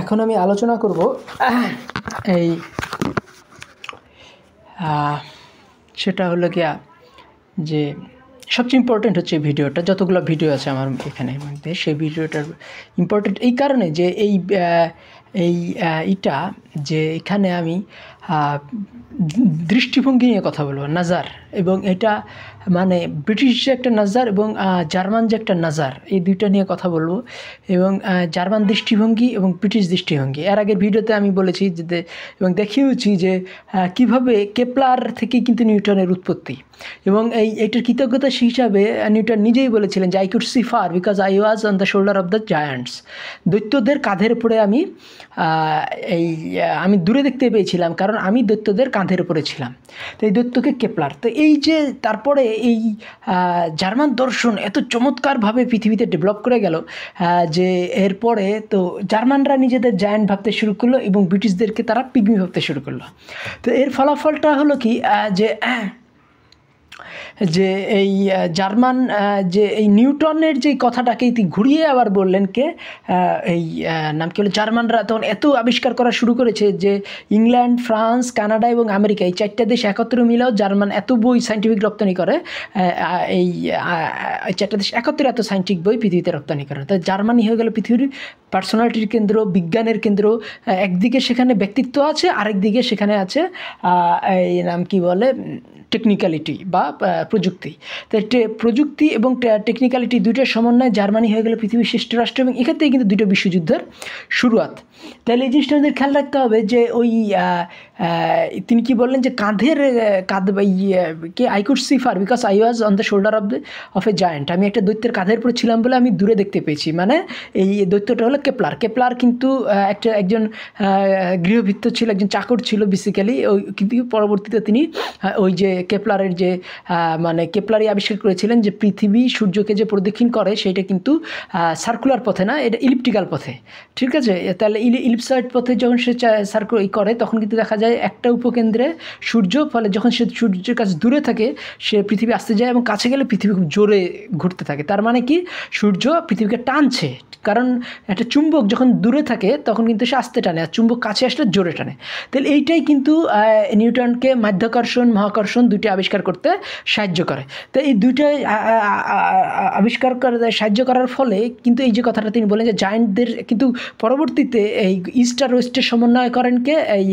এখন আমি আলোচনা করব এই সেটা হলো গিয়া যে সবচেয়ে ইম্পর্টেন্ট হচ্ছে ভিডিওটা, যতগুলো ভিডিও আছে আমার এখানে মধ্যে, সেই ভিডিওটার ইম্পর্টেন্ট এই কারণে যে এইটা যে এখানে আমি দৃষ্টিভঙ্গি নিয়ে কথা বলবো, নাজার, এবং এটা মানে ব্রিটিশ যে একটা নাজার এবং জার্মান যে একটা নাজার, এই দুইটা নিয়ে কথা বলবো। এবং জার্মান দৃষ্টিভঙ্গি এবং ব্রিটিশ দৃষ্টিভঙ্গি, এর আগের ভিডিওতে আমি বলেছি যে এবং দেখিয়েছি যে কীভাবে কেপলার থেকে কিন্তু নিউটনের উৎপত্তি, এবং এইটার কৃতজ্ঞতা হিসাবে নিউটন নিজেই বলেছিলেন যে I could see far because I was on the shoulder of the giants. দৈত্যদের কাঁধের উপরে আমি দূরে দেখতে পেয়েছিলাম, কারণ আমি দৈত্যদের কাঁধের উপরে ছিলাম। তো এই দৈত্যকে কেপলার। তো এই যে তারপরে এই জার্মান দর্শন এত চমৎকারভাবে পৃথিবীতে ডেভেলপ করে গেল যে এরপরে তো জার্মানরা নিজেদের জায়ান্ট ভাবতে শুরু করলো এবং ব্রিটিশদেরকে তারা পিগমি ভাবতে শুরু করলো। তো এর ফলাফলটা হলো কি যে এই জার্মান যে এই নিউটনের যে কথাটাকে ঘুরিয়ে আবার বললেন কে, এই নাম কি হলো, জার্মানরা তখন এত আবিষ্কার করা শুরু করেছে যে ইংল্যান্ড, ফ্রান্স, কানাডা এবং আমেরিকা, এই চারটা দেশ একত্রে মিলেও জার্মান এত বই সায়েন্টিফিক রপ্তানি করে, এই চারটা দেশ একত্রে এত সায়েন্টিফিক বই পৃথিবীতে রপ্তানি করে। তাই জার্মানি হয়ে গেল পৃথিবীর পার্সোনালিটির কেন্দ্র, বিজ্ঞানের কেন্দ্র। একদিকে সেখানে ব্যক্তিত্ব আছে, আরেকদিকে সেখানে আছে এই নাম কি বলে টেকনিক্যালিটি বা প্রযুক্তি। তাই প্রযুক্তি এবং টেকনিক্যালিটি দুইটার সমন্বয়ে জার্মানি হয়ে গেল পৃথিবীর শ্রেষ্ঠ রাষ্ট্র, এবং এক্ষেত্রেই কিন্তু দুটো বিশ্বযুদ্ধের শুরুয়াত। তাহলে এই জিনিসটা আমাদের খেয়াল রাখতে হবে যে তিনি কি বললেন যে I could see far because I was on the shoulder of a giant. আমি একটা দৈত্যের কাঁধের উপরে ছিলাম বলে আমি দূরে দেখতে পেয়েছি। মানে এই দৈত্যটা হলো কেপলার। কেপলার কিন্তু একজন গৃহভৃত্য ছিল, একজন চাকর ছিল বেসিক্যালি। কিন্তু পরবর্তীতে তিনি ওই যে কেপলারের যে মানে কেপলারই আবিষ্কার করেছিলেন যে পৃথিবী সূর্যকে যে প্রদক্ষিণ করে সেটা কিন্তু সার্কুলার পথে না, এটা ইলিপ্টিক্যাল পথে। ঠিক আছে? তাহলে ইলিপসয়েড পথে যখন সে করে তখন কিন্তু দেখা যায় একটা উপকেন্দ্রে সূর্য, ফলে যখন সে সূর্যের কাছে দূরে থাকে সে পৃথিবী আসতে যায়, এবং কাছে গেলে পৃথিবী খুব জোরে ঘুরতে থাকে। তার মানে কি, সূর্য পৃথিবীকে টানছে, কারণ একটা চুম্বক যখন দূরে থাকে তখন কিন্তু সে আস্তে টানে, আর চুম্বক কাছে আসলে জোরে টানে। তাহলে এইটাই কিন্তু নিউটনকে মাধ্যাকর্ষণ, মহাকর্ষণ দুইটা আবিষ্কার করতে সাহায্য করে। তো এই দুইটাই আবিষ্কার করে সাহায্য করার ফলে কিন্তু এই যে কথাটা তিনি বলেন যে জায়ান্টদের কিন্তু পরবর্তীতে এই ইস্ট আর ওয়েস্টের সমন্বয় করেন কে, এই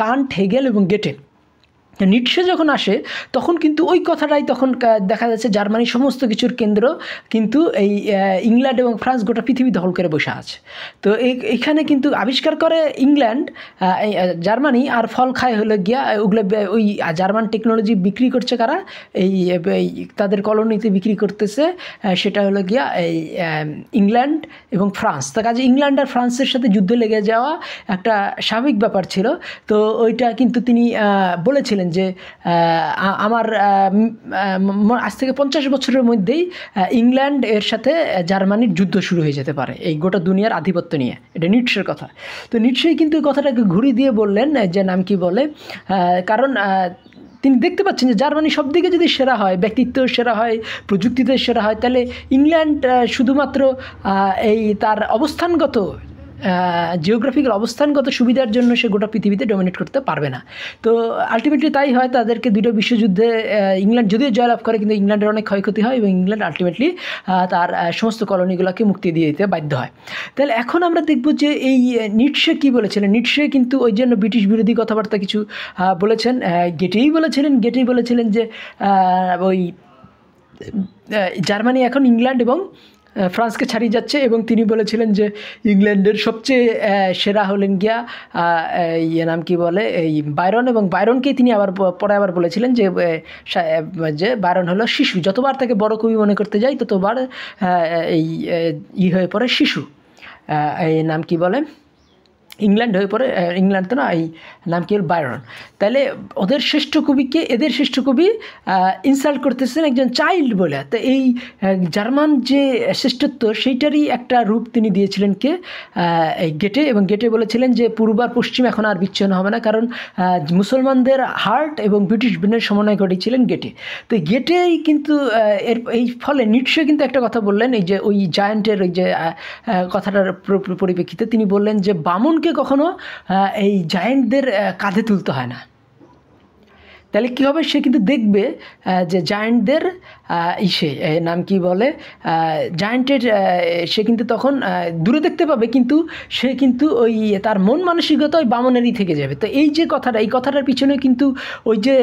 কান্ট, হেগেল এবং গেটে। নিটশে যখন আসে তখন কিন্তু ওই কথাটাই তখন দেখা যাচ্ছে জার্মানির সমস্ত কিছুর কেন্দ্র কিন্তু এই ইংল্যান্ড এবং ফ্রান্স গোটা পৃথিবী দখল করে বসে আছে। তো এইখানে কিন্তু আবিষ্কার করে ইংল্যান্ড, জার্মানি, আর ফল খায় হলো গিয়া ওগুলো ওই জার্মান টেকনোলজি বিক্রি করছে কারা, এই তাদের কলোনিতে বিক্রি করতেছে, সেটা হলো গিয়া এই ইংল্যান্ড এবং ফ্রান্স। তার কাজে ইংল্যান্ড আর ফ্রান্সের সাথে যুদ্ধ লেগে যাওয়া একটা স্বাভাবিক ব্যাপার ছিল। তো ওইটা কিন্তু তিনি বলেছিলেন যে আমার আজ থেকে 50 বছরের মধ্যেই ইংল্যান্ড এর সাথে জার্মানির যুদ্ধ শুরু হয়ে যেতে পারে এই গোটা দুনিয়ার আধিপত্য নিয়ে। এটা নিটশের কথা। তো নিটশেই কিন্তু কথাটাকে ঘুরিয়ে দিয়ে বললেন যে নাম কি বলে, কারণ তিনি দেখতে পাচ্ছেন যে জার্মানি সব দিকে যদি সেরা হয়, ব্যক্তিত্ব সেরা হয়, প্রযুক্তিতে সেরা হয়, তাহলে ইংল্যান্ড শুধুমাত্র এই তার অবস্থানগত জিওগ্রাফিক্যাল অবস্থানগত সুবিধার জন্য সে গোটা পৃথিবীতে ডমিনেট করতে পারবে না। তো আলটিমেটলি তাই হয়, তাদেরকে দুটো বিশ্বযুদ্ধে ইংল্যান্ড যদিও জয়লাভ করে, কিন্তু ইংল্যান্ডের অনেক ক্ষয়ক্ষতি হয় এবং ইংল্যান্ড আলটিমেটলি তার সমস্ত কলোনিগুলোকে মুক্তি দিয়ে দিতে বাধ্য হয়। তাহলে এখন আমরা দেখব যে এই নিটশে কী বলেছিলেন। নিটশে কিন্তু ওই জন্য ব্রিটিশ বিরোধী কথাবার্তা কিছু বলেছেন। গেটেই বলেছিলেন যে ওই জার্মানি এখন ইংল্যান্ড এবং ফ্রান্সকে ছাড়িয়ে যাচ্ছে, এবং তিনি বলেছিলেন যে ইংল্যান্ডের সবচেয়ে সেরা হলেন গিয়া নাম কি বলে এই বায়রন, এবং বায়রনকেই তিনি পরে আবার বলেছিলেন যে বায়রন হলো শিশু, যতবার তাকে বড় কবি মনে করতে যাই ততবার এই হয়ে পড়ে শিশু। এই নাম কি বলে ইংল্যান্ড হয়ে পড়ে, ইংল্যান্ড তো না, এই নাম কি হল, বায়রন। তাহলে ওদের শ্রেষ্ঠ কবিকে এদের শ্রেষ্ঠ কবি ইনসাল্ট করতেছেন একজন চাইল্ড বলে। তো এই জার্মান যে শ্রেষ্ঠত্ব সেইটারই একটা রূপ তিনি দিয়েছিলেন কে, এই গেটে। এবং গেটে বলেছিলেন যে পূর্ব আর পশ্চিম এখন আর বিচ্ছিন্ন হবে না, কারণ মুসলমানদের হার্ট এবং ব্রিটিশ ব্রেনের সমন্বয় ঘটিয়েছিলেন গেটে। তো গেটেই কিন্তু এই ফলে নিটশে কিন্তু একটা কথা বললেন, এই যে ওই জায়ান্টের ওই যে কথাটার পরিপ্রেক্ষিতে তিনি বললেন যে বামনকে কখনো এই জায়ান্টদের কাঁধে তুলতে হয় না। তাহলে কী হবে, সে কিন্তু দেখবে যে জায়ান্টদের ইসে নাম কি বলে, জায়ান্টের সে কিন্তু তখন দূরে দেখতে পাবে, কিন্তু সে কিন্তু ওই তার মন মানসিকতা ওই বামনেরই থেকে যাবে। তো এই যে কথাটা, এই কথাটার পিছনে কিন্তু ওই যে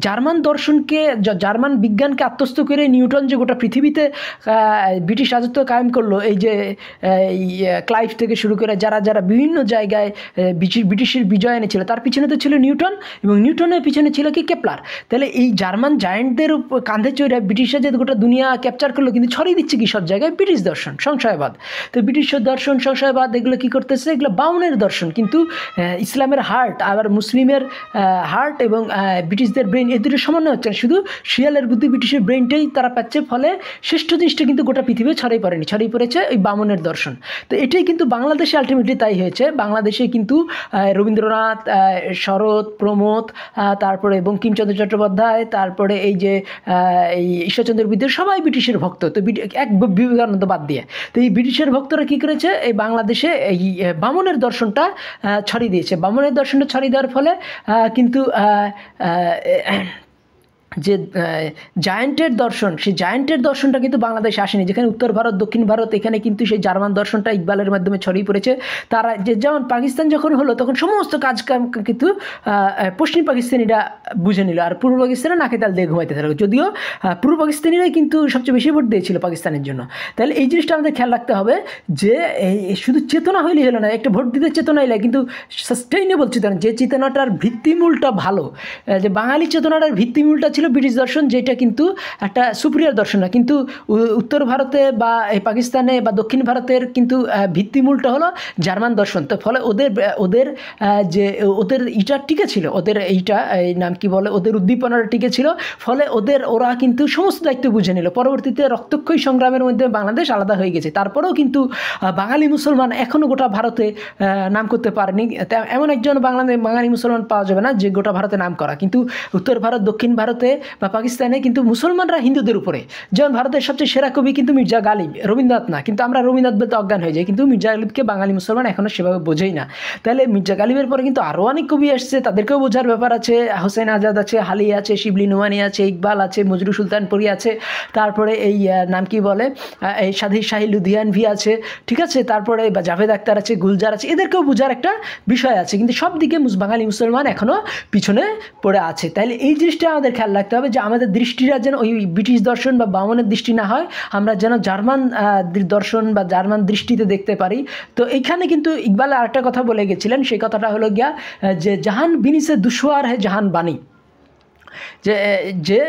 জার্মান দর্শনকে, জার্মান বিজ্ঞানকে আত্মস্থ করে নিউটন যে গোটা পৃথিবীতে ব্রিটিশ রাজত্ব কায়েম করলো, এই যে এই ক্লাইভ থেকে শুরু করে যারা যারা বিভিন্ন জায়গায় ব্রিটিশের বিজয় এনেছিল, তার পিছনে তো ছিল নিউটন, এবং নিউটনের পিছনে ছিল কি, কেপলার। তাহলে এই জার্মান জায়েন্টদের কাঁধে চড়ে ব্রিটিশরা যে গোটা দুনিয়া ক্যাপচার করলো, কিন্তু ছড়িয়ে দিচ্ছে কি সব জায়গায় ব্রিটিশ দর্শন, সংশয়বাদ। তো ব্রিটিশ দর্শন, সংশয়বাদ, এগুলো কী করতেছে, এগুলো বাউনের দর্শন। কিন্তু ইসলামের হার্ট আবার মুসলিমের হার্ট এবং ব্রিটিশদের ব্রেন, এই দুটো সমন্বয় হচ্ছে না, শুধু শিয়ালের বুদ্ধি ব্রিটিশের ব্রেনটাই তারা পাচ্ছে। ফলে শ্রেষ্ঠ জিনিসটা কিন্তু গোটা পৃথিবী ছড়িয়ে পড়েনি, ছড়িয়ে পড়েছে ওই বামনের দর্শন। তো এটাই কিন্তু বাংলাদেশে আলটিমেটলি তাই হয়েছে। বাংলাদেশে কিন্তু রবীন্দ্রনাথ, শরৎ, প্রমোদ, তারপরে বঙ্কিমচন্দ্র চট্টোপাধ্যায়, তারপরে এই যে এই ঈশ্বরচন্দ্র বিদ্যাসাগর, সবাই ব্রিটিশের ভক্ত। তো এক বিবেকানন্দ বাদ দিয়ে, তো এই ব্রিটিশের ভক্তরা কী করেছে, এই বাংলাদেশে এই বামনের দর্শনটা ছড়িয়ে দিয়েছে। বামনের দর্শনটা ছড়িয়ে দেওয়ার ফলে কিন্তু যে জায়ান্টের দর্শন, সেই জায়ান্টের দর্শনটা কিন্তু বাংলাদেশে আসেনি। যেখানে উত্তর ভারত, দক্ষিণ ভারত, এখানে কিন্তু সেই জার্মান দর্শনটা ইকবালের মাধ্যমে ছড়িয়ে পড়েছে। তারা যেমন পাকিস্তান যখন হলো, তখন সমস্ত কাজকাম কিন্তু পশ্চিম পাকিস্তানিরা বুঝে নিল, আর পূর্ব পাকিস্তানে নাকে তাল দিয়ে ঘুমাইতে থাকলো। যদিও পূর্ব পাকিস্তানিরাই কিন্তু সবচেয়ে বেশি ভোট দিয়েছিল পাকিস্তানের জন্য। তাহলে এই জিনিসটা আমাদের খেয়াল রাখতে হবে যে এই শুধু চেতনা হইলেই হলো না, একটা ভোট দিতে চেতনা এলে, কিন্তু সাস্টেইনেবল চেতনা, যে চেতনাটার ভিত্তিমূলটা ভালো। যে বাঙালি চেতনাটার ভিত্তিমূলটা ছিল ব্রিটিশ দর্শন, যেটা কিন্তু একটা সুপিরিয়র দর্শন না। কিন্তু উত্তর ভারতে বা এই পাকিস্তানে বা দক্ষিণ ভারতের কিন্তু ভিত্তিমূলটা হলো জার্মান দর্শন। তো ফলে ওদের যে ওদের ইটা টিকে ছিল, ওদের এইটা এই নাম কি বলে, ওদের উদ্দীপনাটা টিকে ছিল। ফলে ওরা কিন্তু সমস্ত দায়িত্ব বুঝে নিল। পরবর্তীতে রক্তক্ষয়ী সংগ্রামের মধ্যে বাংলাদেশ আলাদা হয়ে গেছে, তারপরেও কিন্তু বাঙালি মুসলমান এখনও গোটা ভারতে নাম করতে পারেনি। এমন একজন বাঙালি মুসলমান পাওয়া যাবে না যে গোটা ভারতে নাম করা। কিন্তু উত্তর ভারত, দক্ষিণ ভারতে বা পাকিস্তানে কিন্তু মুসলমানরা হিন্দুদের উপরে। যেমন ভারতের সবচেয়ে সেরা কবি কিন্তু মির্জা গালিব, রবীন্দ্রনাথ না। কিন্তু আমরা রবীন্দ্রনাথ বলতে অজ্ঞান হয়ে যাই, কিন্তু মির্জা গালিবকে বাঙালি মুসলমান এখনও সেভাবে বোঝেই না। তাহলে মির্জা গালিবের পরে কিন্তু আরও অনেক কবি আসছে, তাদেরকেও বোঝার ব্যাপার আছে। হোসেন আজাদ আছে, হালি আছে, শিবলি নোমানি আছে, ইকবাল আছে, মজরু সুলতানপুরি আছে, তারপরে এই নাম কি বলে, এই শাহি লুধিয়ানভি আছে, ঠিক আছে, তারপরে বা জাভেদ আক্তার আছে, গুলজার আছে, এদেরকেও বোঝার একটা বিষয় আছে। কিন্তু সব দিকে বাঙালি মুসলমান এখনও পিছনে পড়ে আছে। তাইলে এই জিনিসটা আমাদের খেয়াল রাখতে হবে যে আমাদের দৃষ্টিটা যেন ওই ব্রিটিশ দর্শন বা বামনের দৃষ্টি না হয়, আমরা যেন জার্মান দর্শন বা জার্মান দৃষ্টিতে দেখতে পারি। তো এইখানে কিন্তু ইকবাল আরেকটা কথা বলে গেছিলেন, সেই কথাটা হলো গিয়া যে জাহান বিনি সে দুশওয়ার হ্যায় জাহান বানি। যে যে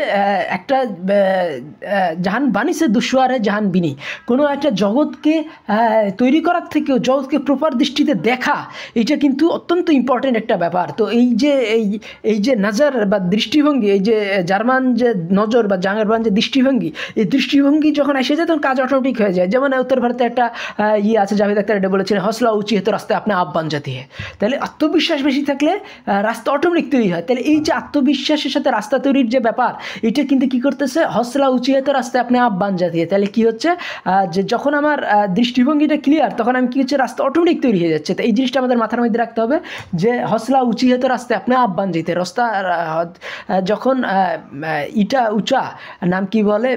একটা জাহান বানি সে দুশওয়ার হ্যায় জাহান বিনি। কোনো একটা জগৎকে তৈরি করার থেকেও জগৎকে প্রপার দৃষ্টিতে দেখা, এটা কিন্তু অত্যন্ত ইম্পর্টেন্ট একটা ব্যাপার। তো এই যে নজর বা দৃষ্টিভঙ্গি, এই যে জার্মান যে নজর বা জার্মান যে দৃষ্টিভঙ্গি, এই দৃষ্টিভঙ্গি যখন এসে যায় তখন কাজ অটোমেটিক হয়ে যায়। যেমন উত্তর ভারতে একটা আছে, জাভেদ আক্তার এটা বলেছিলেন, হসলা উঁচি হতো রাস্তায় আপনি আপ বান জাতি হ্যায়। তাহলে আত্মবিশ্বাস বেশি থাকলে রাস্তা অটোমেটিক তৈরি হয়। তাহলে এই যে আত্মবিশ্বাসের সাথে রাস্তা তৈরির যে ব্যাপার, এটা কিন্তু কি করতেছে, হসলা উঁচি হতো রাস্তায় আপনি আপ বান জাতি হ্যায়। তাহলে কি হচ্ছে, যে যখন আমার দৃষ্টিভঙ্গিটা ক্লিয়ার, তখন আমি কি হচ্ছে, রাস্তা অটোমেটিক তৈরি হয়ে যাচ্ছে। তো এই জিনিসটা আমাদের মাথার মধ্যে রাখতে হবে যে হসলা উঁচি হতো রাস্তায় আপনি আপ বান যেতে, রাস্তা যখন ইটা উঁচা, নাম কি বলে,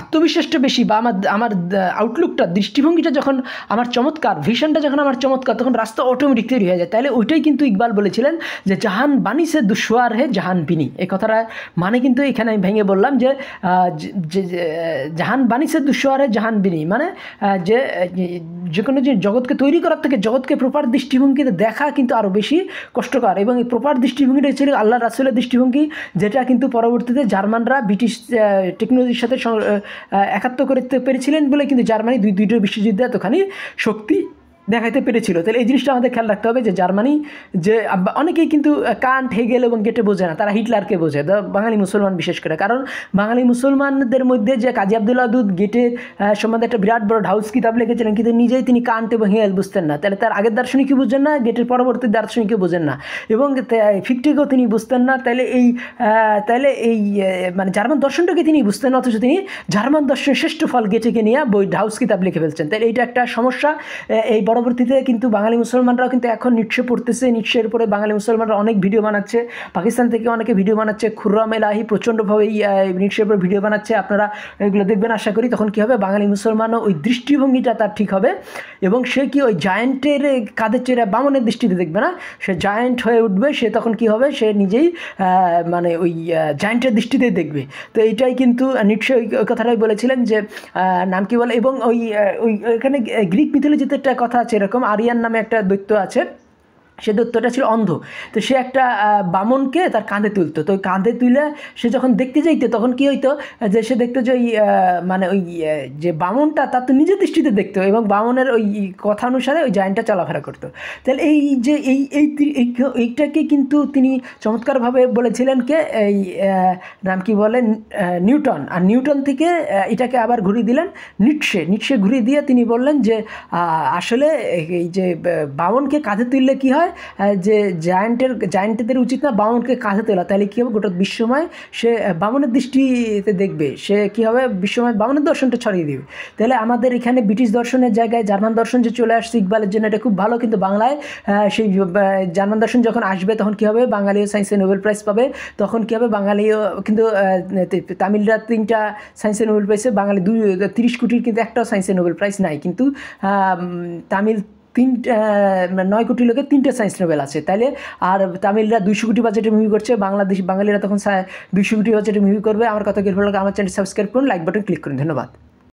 আত্মবিশ্বাসটা বেশি বা আমার আউটলুকটা, দৃষ্টিভঙ্গিটা যখন আমার চমৎকার, ভিশনটা যখন আমার চমৎকার, তখন রাস্তা অটোমেটিক তৈরি হয়ে যায়। তাহলে ওইটাই কিন্তু ইকবাল বলেছিলেন যে জাহান বানি সে দুশওয়ার হে জাহান বিনি। এই কথাটা মানে কিন্তু এখানে আমি ভেঙে বললাম যে জাহান বানি সে দুশওয়ার হে জাহান বিনি, মানে যে কোনো যে জগৎকে তৈরি করার থেকে জগৎকে প্রপার দৃষ্টিভঙ্গিতে দেখা কিন্তু আরও বেশি কষ্টকর। এবং এই প্রপার দৃষ্টিভঙ্গিটা ছিল আল্লাহ রাসূলের দৃষ্টিভঙ্গি, যেটা কিন্তু পরবর্তীতে জার্মানরা ব্রিটিশ টেকনোলজির সাথে একাত্ম করতে পেরেছিলেন বলে কিন্তু জার্মানি দুইটা বিশ্বযুদ্ধে এতখানি শক্তি দেখাইতে পেরেছিল। তাহলে এই জিনিসটা আমাদের খেয়াল রাখতে হবে যে জার্মানি যে অনেকেই কিন্তু কান্ট, হেগেল এবং গেটে বোঝে না, তারা হিটলারকে বোঝে, বাঙালি মুসলমান বিশেষ করে। কারণ বাঙালি মুসলমানদের মধ্যে যে কাজী আব্দুল ওয়াদুদ গেটের সম্বন্ধে একটা বিরাট বড় ঢাউস কিতাব লিখেছিলেন, কিন্তু নিজেই তিনি কান্ট এবং হেগেল বুঝতেন না। তাহলে তার আগের দার্শনিকই বুঝেন না, গেটের পরবর্তী দার্শনিকও বোঝেন না, এবং ফিকটিকেও তিনি বুঝতেন না। তাহলে এই মানে জার্মান দর্শনটাকে তিনি বুঝতেন না, অথচ তিনি জার্মান দর্শনের শ্রেষ্ঠ ফল গেটেকে নিয়ে বই ঢাউস কিতাব লিখে ফেলছেন। তাহলে এইটা একটা সমস্যা। এই পরবর্তীতে কিন্তু বাঙালি মুসলমানরাও কিন্তু এখন নিশ্চয় পড়তেছে, নিশ্চয়ের উপরে বাঙালি মুসলমানরা অনেক ভিডিও বানাচ্ছে, পাকিস্তান থেকে অনেকে ভিডিও বানাচ্ছে, খুররাম এলাহি প্রচণ্ডভাবে এই নিশ্চয়ের উপরে ভিডিও বানাচ্ছে, আপনারা এগুলো দেখবেন আশা করি। তখন কী হবে, বাঙালি মুসলমানও ওই দৃষ্টিভঙ্গিটা তার ঠিক হবে, এবং সে কি ওই জায়েন্টের কাঁধের চেয়ে বামনের দৃষ্টিতে দেখবে না, সে জায়েন্ট হয়ে উঠবে। সে তখন কি হবে, সে নিজেই মানে ওই জায়েন্টের দৃষ্টিতে দেখবে। তো এইটাই কিন্তু নিশ্চয় ওই কথাটাই বলেছিলেন যে নাম কি বলে, এবং ওই এখানে গ্রিক মিথোলজিতে একটা কথা আছে, এরকম আরিয়ান নামে একটা দৈত্য আছে, সে দৈত্যটা ছিল অন্ধ। তো সে একটা বামনকে তার কাঁধে তুলতো। তো ওই কাঁধে তুলে সে যখন দেখতে যাইতো, তখন কী হইতো যে সে দেখতো যে ওই মানে ওই যে বামনটা তার তো নিজের দৃষ্টিতে দেখতো, এবং বামনের ওই কথা অনুসারে ওই জায়েন্টটা চলাফেরা করতো। তাহলে এই যে এইটাকে কিন্তু তিনি চমৎকারভাবে বলেছিলেন কে, এই নাম কি বলেন, নিউটন। আর নিউটন থেকে এটাকে আবার ঘুরিয়ে দিলেন নিটশে ঘুরিয়ে দিয়ে তিনি বললেন যে আসলে এই যে বামনকে কাঁধে তুললে কী হয়, যে জায়েন্টদের উচিত না বামনকে কাঁধে তোলা। তাহলে কী হবে, গোটা বিশ্বময় সে বামনের দৃষ্টিতে দেখবে, সে কী হবে, বিশ্বময় বামনের দর্শনটা ছড়িয়ে দেবে। তাহলে আমাদের এখানে ব্রিটিশ দর্শনের জায়গায় জার্মান দর্শন যে চলে আসছে ইকবালের জন্য, এটা খুব ভালো। কিন্তু বাংলায় সেই জার্মান দর্শন যখন আসবে, তখন কী হবে, বাঙালিও সায়েন্সে নোবেল প্রাইজ পাবে। তখন কী হবে, বাঙালিও কিন্তু তামিলরা 3টা সায়েন্সে নোবেল পাইছে, বাঙালি 30 কোটির কিন্তু একটাও সায়েন্সে নোবেল প্রাইজ নাই। কিন্তু তামিল 9 কোটি লোকের 3টে সায়েন্স নোবেল আছে। তাইলে আর তামিলরা 200 কোটি বাজেটে মুভি করছে, বাঙালিরা তখন 200 কোটি বাজেটে মুভি করবে। আমার কথা কি ভালো লাগে, আমার চ্যানেল সাবস্ক্রাইব করুন, লাইক বাটন ক্লিক করুন। ধন্যবাদ।